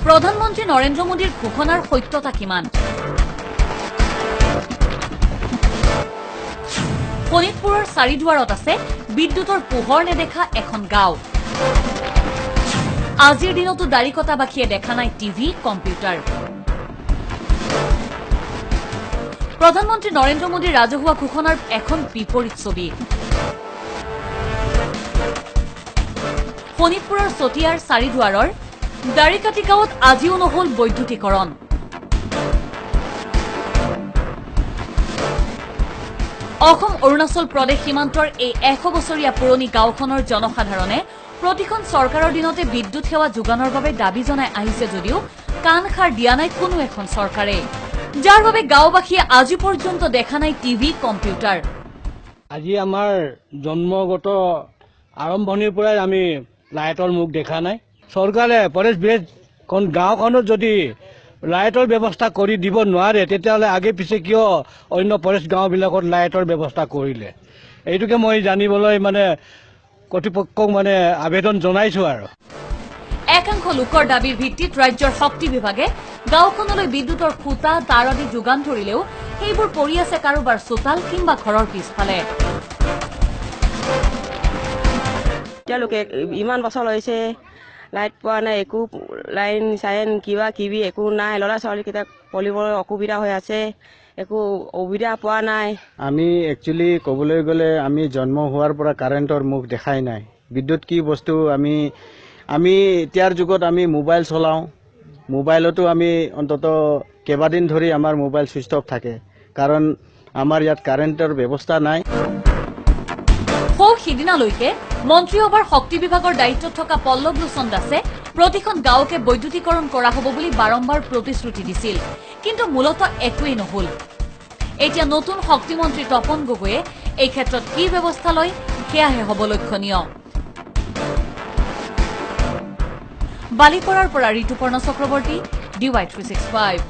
প্ৰধানমন্ত্ৰী নৰেন্দ্ৰ মোদীৰ ঘোষণাৰ সত্যতা কিমান? শোণিতপুৰৰ চাৰিদুৱাৰত আছে বিদ্যুতৰ পোহৰ নেদেখা এখন গাঁও। আজিৰ দিনতো দাৰিকটাবাসীয়ে দেখা নাই টিভি, কম্পিউটাৰ। প্ৰধানমন্ত্ৰী নৰেন্দ্ৰ মোদীৰ ৰাজহুৱা ঘোষণাৰ এখন বিপৰীত ছবি। শোণিতপুৰৰ চতিয়াৰ চাৰিদুৱাৰৰ দাৰিকাটি গাঁৱত আজিও নহল বৈদ্যুতিকৰণ। অসম অৰুণাচল প্ৰদেশ সীমান্তৰ এই 100 বছৰীয়া পুৰণি গাঁওখনৰ জনসাধাৰণে প্ৰতিখন চৰকাৰৰ দিনতে বিদ্যুৎ সেৱা যোগানৰ বাবে দাবী জনাই আহিছে যদিও কাণ সাৰ দিয়া নাই কোনো এখন চৰকাৰে, যাৰ বাবে গাঁওবাসীয়ে আজি পৰ্যন্ত দেখা নাই টিভি, কম্পিউটাৰ। আজি আমাৰ জন্মগত আৰম্ভণিৰ পৰাই আমি লাইটৰ মুখ দেখা নাই। চৰকাৰে ফৰেষ্ট ভিলেজ গাঁওখনত যদি লাইটৰ ব্যৱস্থা কৰি দিব নোৱাৰে তেতিয়াহ'লে আগে পিছে কিয় অন্য ফৰেষ্ট গাঁওবিলাকত লাইটৰ ব্যৱস্থা কৰিলে, এইটোকে মই জানিবলৈ কৰ্তৃপক্ষক আবেদন জনাইছো। আৰু একাংশ লোকৰ দাবীৰ ভিত্তিত ৰাজ্যৰ শক্তি বিভাগে গাঁওখনলৈ বিদ্যুতৰ খুঁটা, তাঁৰ আদি যোগান ধৰিলেও সেইবোৰ পৰি আছে কাৰোবাৰ চোতাল কিংবা ঘৰৰ পিছফালে। তেওঁলোকে ইমান বছৰ হৈছে লাইট পোৱা নাই, একো লাইন চাইন কিবা কিবি একো নাই। ল'ৰা ছোৱালীকেইটা পঢ়িবলৈ অসুবিধা হৈ আছে, একো সুবিধা পোৱা নাই। আমি একচুৱেলি ক'বলৈ গ'লে আমি জন্ম হোৱাৰ পৰা কাৰেণ্টৰ মুখ দেখাই নাই। বিদ্যুৎ কি বস্তু আমি এতিয়াৰ যুগত আমি মোবাইল চলাওঁ, মোবাইলতো আমি অন্তত কেইবাদিন ধৰি আমাৰ মোবাইল ছুইচ অফ থাকে, কাৰণ আমাৰ ইয়াত কাৰেণ্টৰ ব্যৱস্থা নাই। সিদিনালৈকে মন্ত্ৰীসভাৰ শক্তি বিভাগৰ দায়িত্বত থকা পল্লৱ লোচন দাসে প্ৰতিখন গাঁৱকে বৈদ্যুতিকৰণ কৰা হ'ব বুলি বাৰম্বাৰ প্ৰতিশ্ৰুতি দিছিল, কিন্তু মূলতঃ একোৱেই নহল। এতিয়া নতুন শক্তিমন্ত্ৰী তপন গগৈয়ে এই ক্ষেত্ৰত কি ব্যৱস্থা লয় সেয়াহে হ'ব লক্ষণীয়। বালিপৰাৰ পৰা ঋতু, পৰ্ণা, চক্ৰৱৰ্তী, DY365।